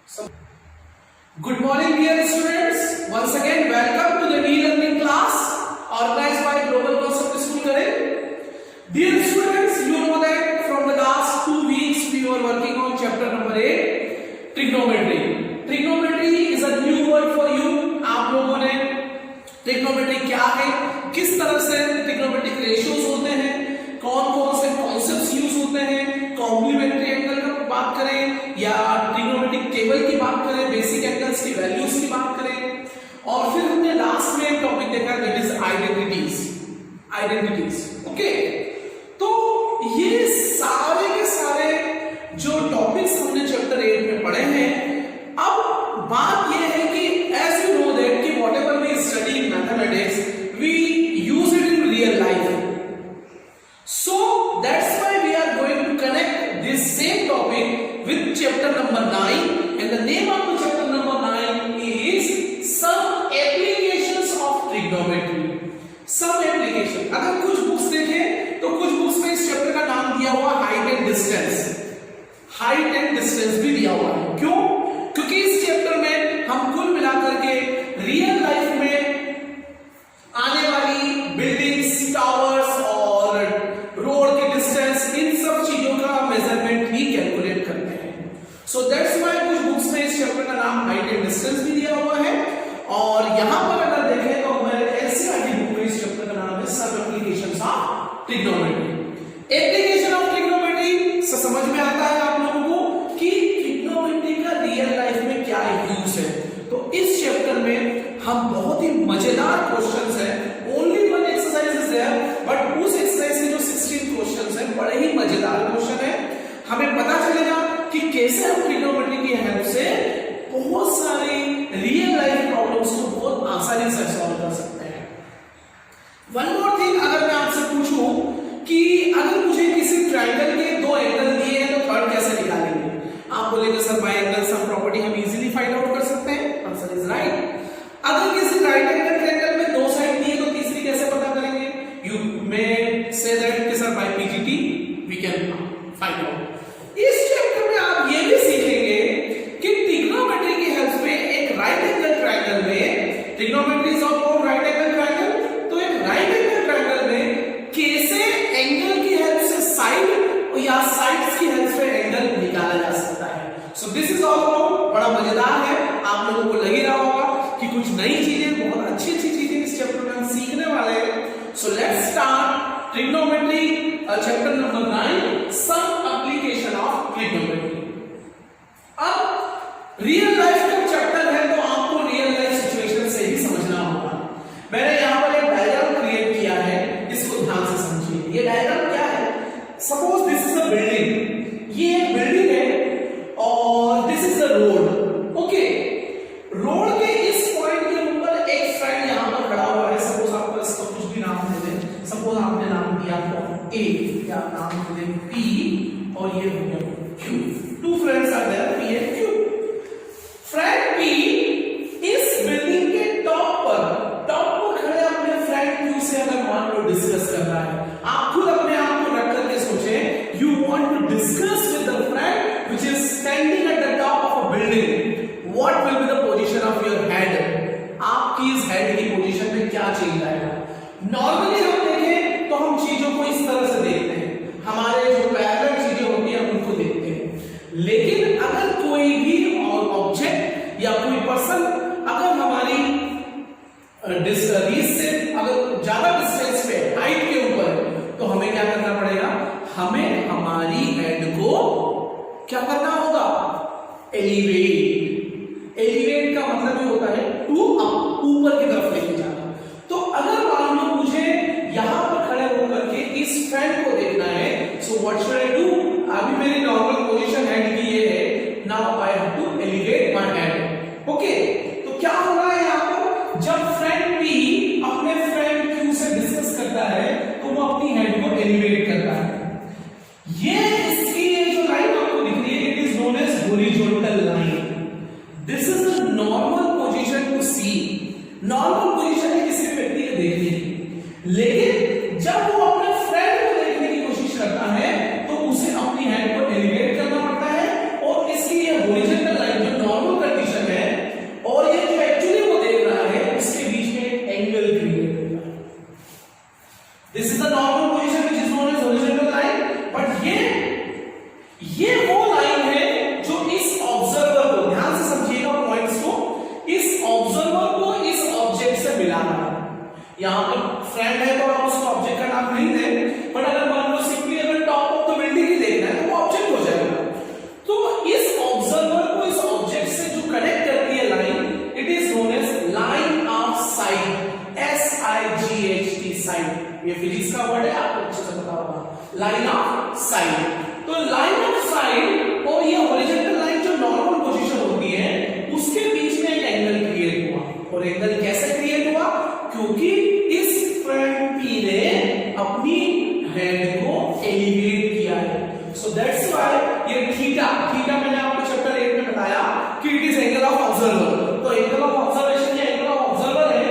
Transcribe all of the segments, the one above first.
So, good morning dear students. Once again welcome to the e-learning class organized by Global Concept School Kare. Dear students, you know that from the last 2 weeks we were working on chapter number 8, trigonometry. Trigonometry is a new word for you. आप लोगों ने trigonometry क्या है, किस तरह से trigonometric ratios होते हैं, कौन-कौन से कॉन्सेप्ट्स यूज होते हैं, कॉम्प्लीमेंट्री एंगल की बात करें या ट्रिग्नोमेट्रिक टेबल की बात करें, बेसिक एंगल्स की वैल्यूज की बात करें, और फिर हमने लास्ट में एक टॉपिक देखा दैट इज आइडेंटिटीज। ओके, तो ये सारे के सारे जो टॉपिक्स हमने चैप्टर 8 में पढ़े हैं, अब बात ये है कि एज यू नो दैट कि whatever we study in mathematics we use it in real life, so that's why we are going to connect this same topic with chapter number 9, and the name of the chapter number 9 is some applications of trigonometry. some application, अगर कुछ books देखें तो कुछ books में इस chapter का नाम दिया हुआ हाइट एंड डिस्टेंस भी दिया हुआ है। क्यों? क्योंकि इस चैप्टर में हम कुल मिलाकर के रियल लाइफ में आने वाली बिल्डिंग्स, टावर्स और रोड की डिस्टेंस, इन सब चीजों का मेजरमेंट ही कैलकुलेट करते हैं। सो दैट्स व्हाई कुछ बुक्स में इस चैप्टर का नाम हाइट एंड डिस्टेंस भी दिया हुआ है, और यहां पर अगर देखें तो हमारे एनसीईआरटी बुक में इस चैप्टर का नाम है सब applications of trigonometry. Application of trigonometry से समझ में आता है आप लोगों को कि ट्रिग्नोमेट्री का रियल लाइफ में क्या यूज है। तो इस चैप्टर में हम बहुत ही मजेदार क्वेश्चंस हैं, only one exercise is there, but उस एक्सरसाइज के जो 16 क्वेश्चंस हैं बड़े ही मजेदार क्वेश्चन है। हमें पता चलेगा कि कैसे हम ट्रिग्नोमेट्री की हेल्प से बहुत सारी रियल लाइफ प्रॉब्लम्स को बहुत आसानी से सॉल्व कर सकते हैं। वन मोर थिंग, अगर मैं आपसे पूछूं कि अगर मुझे किसी ट्रायंगल के दो एंगल दिए हैं तो थर्ड कैसे निकालेंगे, आप बोलेंगे sir bye angle sum property हम इजीली फाइंड आउट कर सकते हैं। Answer is right. अगर किसी राइट एंगल ट्रायंगल में दो साइड दिए तो तीसरी कैसे पता करेंगे? यू मे से दैट कि sir by PGT we can find out. इस चैप्टर में आप ये भी सीखेंगे कि ट्रिग्नोमेट्री की हेल्प से एक राइट एंगल ट्रायंगल में, trigonometry is all about right angle triangle, तो एक राइट एंगल ट्रायंगल में कैसे एंगल की हेल्प से साइड या साइड्स की हेल्प से एंगल निकाला जा सकता है। So this is all about, बड़ा मजेदार है, आप लोगों को लग ही रहा होगा कि कुछ नई चीजें, बहुत अच्छी चीजें इस चैप्टर में हम सीखने वाले हैं। So let's start trigonometry chapter number 9, some application of trigonometry. अब रियल लाइफ का चैप्टर है तो आपको रियल लाइफ सिचुएशन से ही समझना होगा। मैंने यहां पर एक डायग्राम क्रिएट किया है, इसको ध्यान से समझिए। ये डायग्राम क्या है? Suppose this is a building, ये एक बिल्डिंग है और this is the road. Okay, road के इस पॉइंट के ऊपर एक फ्रेंड यहां पर खड़ा हुआ है। सपोज आपको इसका कुछ भी नाम दे दें, सपोज आपने नाम दिया आपको ए या नाम दे दें पी और ये हो गया Q. Two friends are there, P and Q. Friend P इस बिल्डिंग के टॉप पर खड़े अपने फ्रेंड क्यू से अगर मान लो डिस्कस कर रहा है। आप खुद अपने आप को रख करके सोचें, you want to discuss with the friend which is standing at the top of a building. What will be the position of your head? आपकी इस हेड की पोजीशन में क्या चेंज आएगा? नॉर्मली हम देखें तो हम चीजों को इस तरह से देखते हैं, हमारे जो पैरेलल चीजें होती हैं हम उनको देखते हैं। लेकिन अगर कोई भी और ऑब्जेक्ट या कोई पर्सन अगर हमारी रीच से अगर ज्यादा डिस्टेंस पे, हाइट के ऊपर, तो हमें क्या करना पड़ेगा? हमें हमारी हेड को क्या करना होगा? एलिवेट का मतलब ये होता है टू अप, ऊपर की तरफ लेके जाना। तो अगर मान लो मुझे यहां पर खड़े होकर के इस फ्रेंड को देखना है, so what should I do? अभी मेरी नॉर्मल पोजीशन हेड की ये है, now I have to elevate my head. Okay, तो क्या हो रहा है यहां पर? जब फ्रेंड पी अपने फ्रेंड क्यू से डिस्कस करता है तो वो अपनी हेड को एलिवेट करता है। ये इसकी ये जो लाइन आपको दिख रही है, it is known as horizontal line. This is the normal position to see. Normal position है किसी व्यक्ति के देखने की, लेकिन जब वो अपने फ्रेंड को देखने की कोशिश करता है तो उसे अपनी हेड को एलिवेट करना पड़ता है, और इसकी ये हॉरिजॉन्टल लाइन जो नॉर्मल ये फिजिक्स का वर्ड है, आपको अच्छे से पता होगा। लाइन ऑफ साइट, तो लाइन ऑफ साइट और ये हॉरिजॉन्टल लाइन जो नॉर्मल पोजीशन होती है उसके बीच में एक एंगल क्रिएट हुआ। और एंगल कैसे क्रिएट हुआ? क्योंकि इस फ्रंट पी ने अपनी हैंड को एलिवेट किया है। सो दैट्स व्हाई ये थीटा, थीटा मैंने आपको चैप्टर 8 में बताया कि it is angle of observer. तो एंगल ऑफ ऑब्जर्वेशन या एंगल ऑफ ऑब्जर्वर है,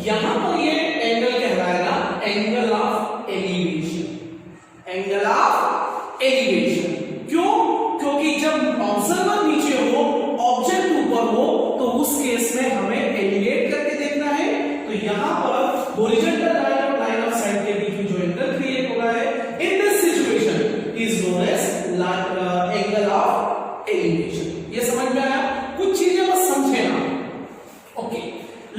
यहां पर ये एंगल कहलाएगा angle of elevation. Angle of elevation क्यों? क्योंकि जब ऑब्जर्वर नीचे हो, ऑब्जेक्ट ऊपर हो, तो उस केस में हमें एलिवेट करके देखना है। तो यहां पर हॉरिजॉन्टल लाइन और लाइन ऑफ साइट के बीच में जो एंगल क्रिएट हो रहा है, in this situation is known as angle of elevation. ये समझ में आया? कुछ चीजें बस समझे ना, ओके।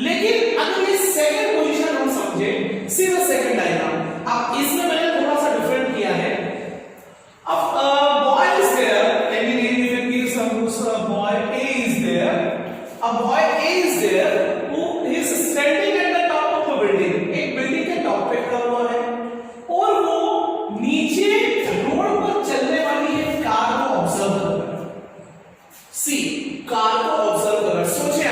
लेकिन अगर ये सेकंड पोजीशन हम समझे, सीधा सेकंड डायग्राम, अब इसमें मैंने थोड़ा सा डिफरेंट किया है। अब boy is there, and in given give some boy a is there, a boy a is there who is standing at the top of the building. एक बिल्डिंग के टॉप पे खड़ा हुआ है और वो नीचे रोड पर चलने वाली एक कार को ऑब्जर्व कर रहा है। सी, कार को ऑब्जर्व कर रहा है। सोचिए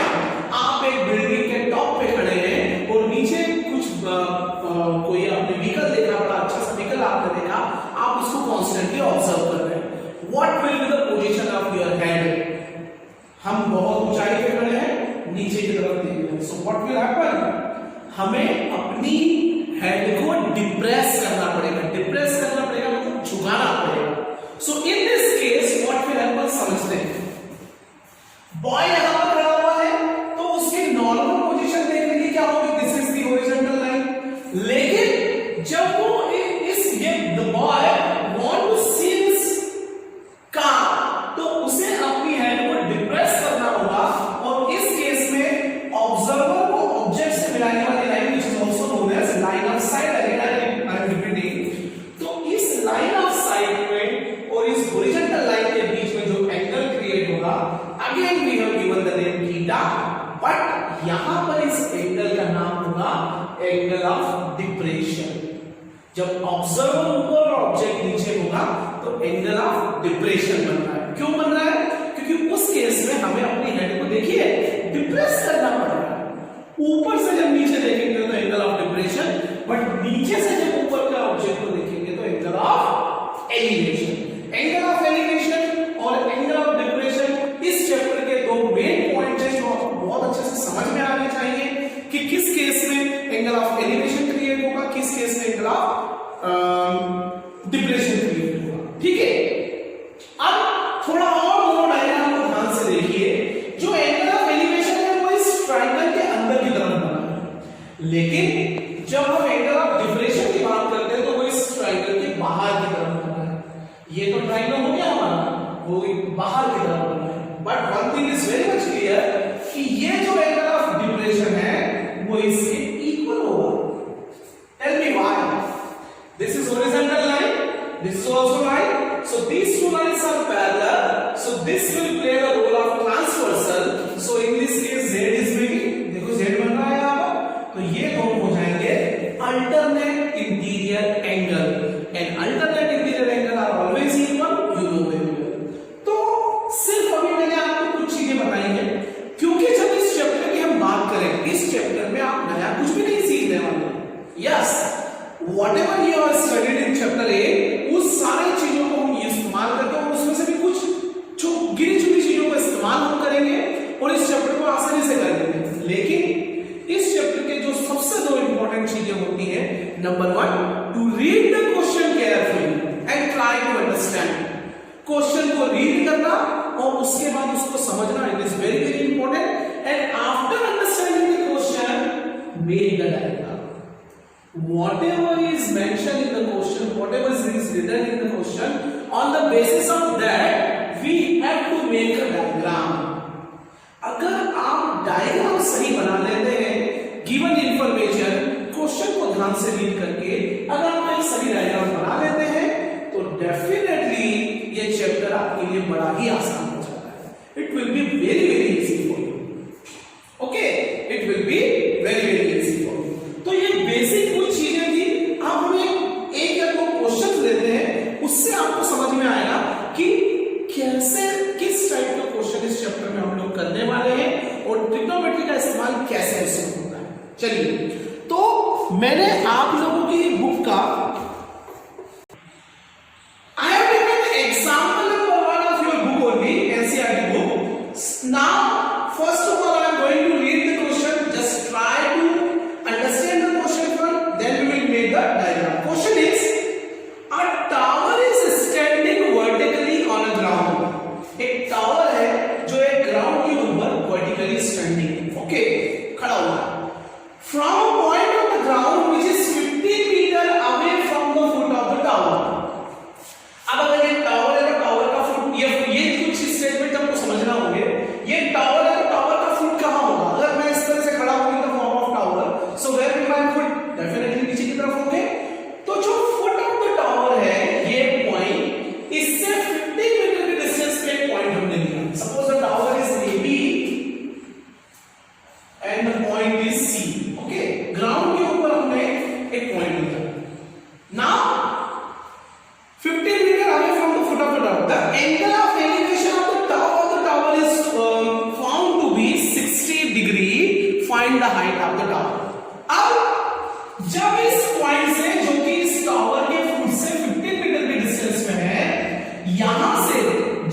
आप एक बिल्डिंग के टॉप पे खड़े हैं और नीचे कुछ कोई आपने व्हीकल देखा, बड़ा अच्छा सा व्हीकल आपने देखा, आप उसको कॉन्स्टेंटली ऑब्जर्व कर रहे हैं। What will be the position of your head? हम बहुत ऊंचाई पे खड़े हैं, नीचे की तरफ देख रहे हैं। So what will happen? हमें अपनी हेड को डिप्रेस करना पड़ेगा। डिप्रेस करना पड़ेगा मतलब झुकाना पड़ेगा। So in this case what will happen समझते हैं। बॉय यहां पर खड़ा हुआ है तो उसकी नॉर्मल पोजीशन देखने की क्या होगी? This is the horizontal line. लेकिन जब वो इस ये the boy want to see this car, तो उसे अपनी हैंड को डिप्रेस करना होगा। और इस केस में ऑब्जर्वर को ऑब्जेक्ट से मिलाने वाली line which is also known as line of sight, again I am repeating. तो इस लाइन ऑफ साइट में और इस हॉरिजॉन्टल लाइन के बीच में जो एंगल क्रिएट होगा, again we have given the name theta, but यहां पर इस एंगल का नाम होगा एंगल ऑफ डिप्रेशन। जब ऑब्जर्वर ऊपर और ऑब्जेक्ट नीचे होगा तो एंगल ऑफ डिप्रेशन बन रहा है। क्यों बन रहा है? क्योंकि उस केस में हमें अपनी हेड को देखिए डिप्रेस करना पड़ेगा। ऊपर से जब नीचे देखेंगे तो एंगल ऑफ डिप्रेशन, बट नीचे से जब ऊपर का ऑब्जेक्ट को देखेंगे तो angle of elevation. Angle of elevation और एंगल ऑफ डिप्रेशन इस चैप्टर के दो मेन पॉइंट हैं जो आपको बहुत अच्छे से समझ में आने चाहिए कि किस केस में एंगल ऑफ एलिवेशन क्रिएट होगा, किस केस में एंगल ऑफ डिप्रेशन क्रिएट होगा। ठीक है, अब थोड़ा और दोनों डायग्राम को ध्यान से देखिए। जो एंगल ऑफ एलिवेशन है वो इस ट्रायंगल के अंदर की तरफ बना है, लेकिन जब हम एंगल ऑफ डिप्रेशन की बात करते हैं तो वो इस ट्रायंगल के बाहर की तरफ बना है। ये तो ट्रायंगल हो गया हमारा, वो बाहर की तरफ बना है। But one thing is very much clear कि ये जो एंगल ऑफ डिप्रेशन है वो इसके इक्वल होगा। Tell me why? This is horizontal line, this is also line, so these two lines are parallel, so this will play the role of transversal. So in this case z is making, देखो z बन रहा है यहाँ पर, तो ये दोनों हो जाएंगे alternate interior angle, and alternate interior angle are always equal, you know very well. तो सिर्फ अभी मैंने आपको कुछ चीजें बताई हैं, क्योंकि जब इस चैप्टर की हम बात करें, इस चैप्टर में आप नया कुछ भी नहीं सीखने वाले। Yes, whatever you have studied in chapter 8, उस सारी चीजों को हम इस्तेमाल करके और उसमें से भी कुछ जो गिनी चुनी चीजों का इस्तेमाल हम करेंगे और इस चैप्टर को आसानी से कर लेंगे। लेकिन इस चैप्टर के जो सबसे दो इंपॉर्टेंट चीजें होती हैं, number 1, to read the question carefully and try to understand. Question को रीड करना और उसके बाद उसको समझना, it is very very important. And after understanding the question, make the diagram. Whatever is mentioned in the question, whatever is written in the question, on the basis of that we have to make a diagram. अगर आप diagram सही बना लेते हैं, given information, question को ध्यान से read करके अगर आप एक सही डायग्राम बना लेते हैं तो डेफिनेटली ये चैप्टर आपके लिए बड़ा ही आसान हो जाता है। It will be very very easy for you. Okay, it will be very very easy for you. तो ये बेसिक कुछ चीजें थी। इस्तेमाल कैसे उससे होता है। चलिए, तो मैंने आप लोगों की बुक का I have taken example number 1 of your book only, NCERT book. Now, first of all, I am going to read the question. Just try to understand the question first, then we will make the diagram. Question is, a tower is standing vertically on a ground. एक tower है जो एक ground के ऊपर vertically standing, okay, खड़ा हुआ है. From a point on the ground which is 15 meter away from the foot of the tower. अब अगर ये टावर है तो टावर का फुट, ये कुछ स्टेटमेंट आपको समझना होंगे. ये टावर है तो टावर का फुट कहां होगा? अगर मैं इस तरह से खड़ा हूं in the form of tower, so where will my foot? Definitely नीचे की तरफ होंगे. तो जो फुट ऑफ द टावर है, ये पॉइंट, इससे 15 मीटर के डिस्टेंस पे एक पॉइंट हमने लिया. Suppose the tower is AB and the point is C. Okay, ground के ऊपर हमने एक पॉइंट लिया. Now 15 meter away from the foot of the tower, the angle of elevation of the tower is found to be 60 degree. Find the height of the tower. अब जब इस point से, जो कि इस टावर के फुट से 15 मीटर के डिस्टेंस में है, यहां से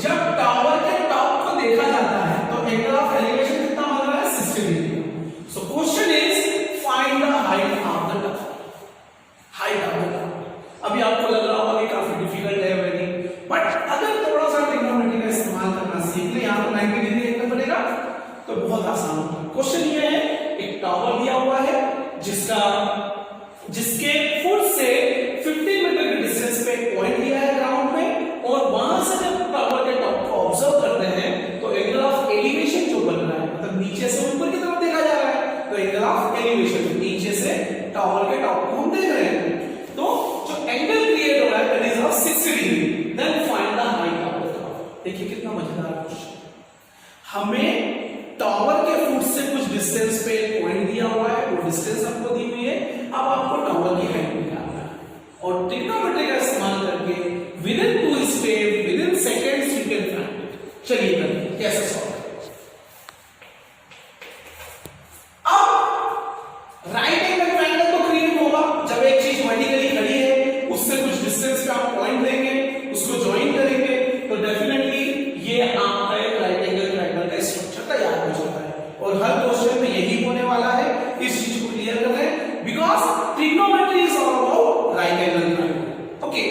जब टावर के टॉप को देखा जाता है तो एंगल ऑफ एलिवेशन कितना बन रहा है? 60 degree. So question is find the height of the tower. Height of the tower. अभी आपको लग रहा होगा कि काफी डिफिकल्ट है वेरी, बट अगर थोड़ा सा ट्रिग्नोमेट्री का इस्तेमाल करना सीख ले, यहां पर 90 डिग्री एंगल बनेगा तो बहुत आसान होगा. क्वेश्चन ये है, एक टावर दिया हुआ है जिसके फुट से 15 मीटर के डिस्टेंस पे एक पॉइंट लिया है ग्राउंड में, और वहां से जब टावर के टॉप को ऑब्जर्व करते हैं तो एंगल ऑफ एलिवेशन जो बन रहा है, मतलब नीचे से ऊपर की तरफ देखा जा रहा है, तो एंगल ऑफ एलिवेशन नीचे से टावर के टॉप को हम देख रहे हैं, तो जो एंगल क्रिएट हो रहा है that is of 60 degree. Then find the height of the tower. देखिए कितना मजेदार क्वेश्चन. हमें टावर के फुट से कुछ डिस्टेंस पे एक पॉइंट दिया हुआ है, वो डिस्टेंस आपको दी हुई है. अब आपको टावर की हाइट निकालना है, और ट्रिग्नोमेट्री का इस्तेमाल करके with in 2 step, with in seconds you can find it. चलिए करें कैसे सॉल्व. अब राइट एंगल ट्रायंगल तो क्रिएट होगा जब एक चीज वर्टिकली खड़ी है, उससे कुछ डिस्टेंस पे आप पॉइंट देंगे, उसको ज्वाइन करेंगे, तो डेफिनेटली ये आपका एक राइट एंगल ट्रायंगल का स्ट्रक्चर तैयार हो जाता है. और हर क्वेश्चन में यही होने वाला है. इस चीज को क्लियर कर लें, because trigonometry is all about right angle triangle. Okay,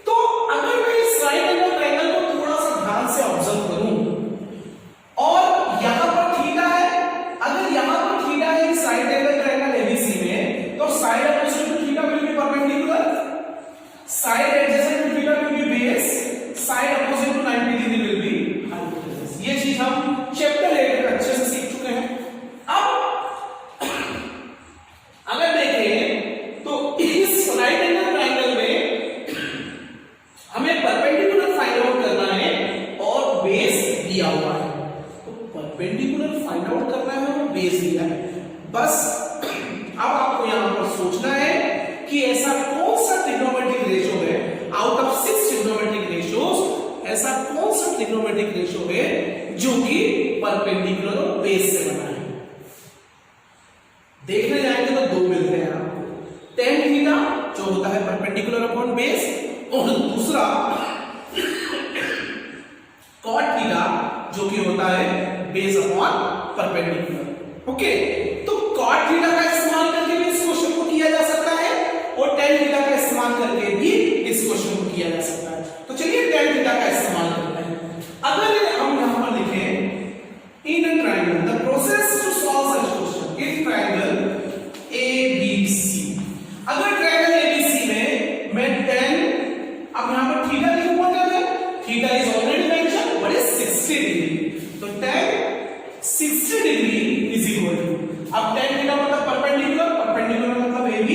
तो अगर मैं इस राइट एंगल ट्रायंगल को थोड़ा सा ध्यान से ऑब्जर्व करूं, और यहां पर थीटा है, अगर यहां पर थीटा है इस राइट एंगल ट्रायंगल एबीसी में, तो side opposite to theta will be perpendicular, side adjacent to theta will be base, side opposite to 90 degree will be hypotenuse. ये चीज हम चैप्टर 8 में अच्छे से सीख चुके हैं. अब अगर देखें तो इस राइट एंगल ट्रायंगल में हमें परपेंडिकुलर फाइंड आउट करना है और बेस दिया हुआ है. तो परपेंडिकुलर फाइंड आउट करना है और बेस दिया है. बस अब आपको यहां पर सोचना है कि ऐसा कौन सा ट्रिग्नोमेट्रिक रेशियो है आउट ऑफ 6 ट्रिग्नोमेट्रिक रेशियोज, ऐसा कौन सा ट्रिग्नोमेट्रिक रेशियो है जो कि परपेंडिकुलर और बेस से बना है. देखने जाएंगे तो दो मिलते हैं आपको. tan थीटा जो होता है परपेंडिकुलर अपॉन बेस, और दूसरा cot थीटा जो कि होता है बेस अपॉन परपेंडिकुलर. ओके, तो cot थीटा का इस्तेमाल करके भी इस क्वेश्चन को किया जा सकता है, और tan थीटा का इस्तेमाल करके भी इस क्वेश्चन को किया जा सकता है. तो चलिए tan थीटा का इस्तेमाल करते हैं. अगर हम यहां पर लिखें in a triangle, the process to solve such question in triangle ABC. अगर ट्रायंगल ABC में मैं tan, अब यहां पर थीटा लिखूंगा, क्या है? Theta is already mention, what is 60 degree. तो tan 60 degree is equal to, अब tan थीटा मतलब परपेंडिकुलर, परपेंडिकुलर मतलब AB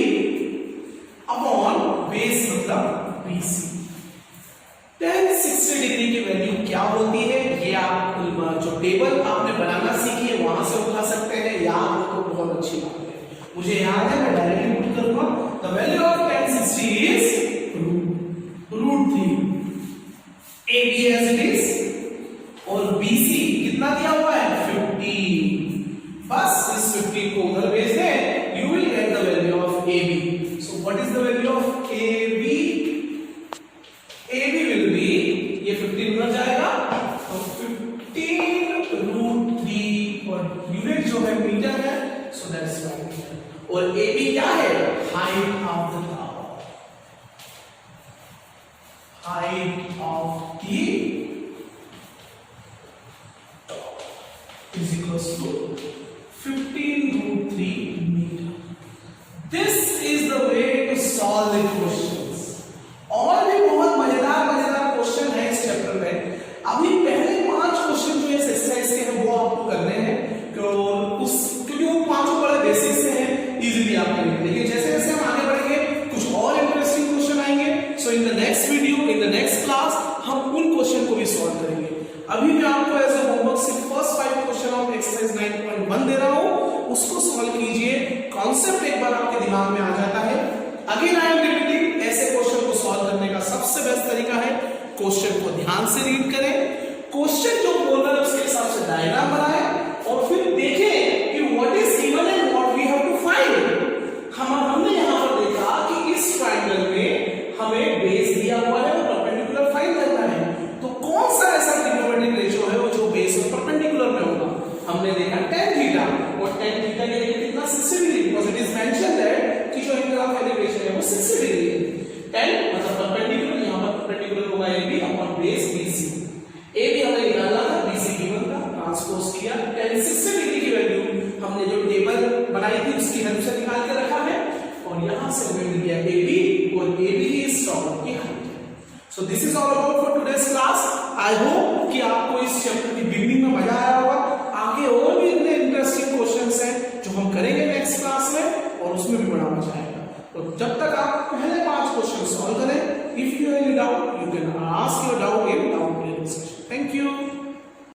अपॉन बेस मतलब BC. tan 60 डिग्री की वैल्यू क्या होती है, ये आप जो टेबल आपने बनाना सीखी है वहां से उठा सकते हैं. याद हो तो बहुत अच्छी बात है. मुझे याद है, मैं डायरेक्टली पुट करूंगा. The value of tan 60 is √3. AB as it is, और BC कितना दिया हुआ है 50. बस यूनिट जो है मीटर है, सो दैट्स वाई मीटर। और ए बी क्या है? Height of the tower, height of the is equals to 15√3 meter. This is the way to solve the questions. और भी बहुत मजेदार क्वेश्चन है इस चैप्टर में। अभी पहले 5 क्वेश्चन जो इस एक्सरसाइज के हैं वो आपको करने हैं, क्योंकि वो 5 बड़े बेसिक से हैं, इजीली आप करेंगे। लेकिन जैसे जैसे हम आगे बढ़ेंगे कुछ और इंटरेस्टिंग क्वेश्चन आएंगे। So in the next video, in the next class हम उन क्वेश्चन को भी सॉल्व करेंगे। अभी मैं आपको एज ए होमवर्क सिर्फ फर्स्ट 5 क्वेश्चन ऑफ एक्सरसाइज 9.1 दे रहा हूं, उसको सॉल्व कीजिए। कॉन्सेप्ट एक बार आपके दिमाग में आ जाता है। अगेन आई एम रिपीटिंग, ऐसे क्वेश्चन को सॉल्व करने का सबसे बेस्ट तरीका है क्वेश्चन को ध्यान से रीड करें। क्वेश्चन जो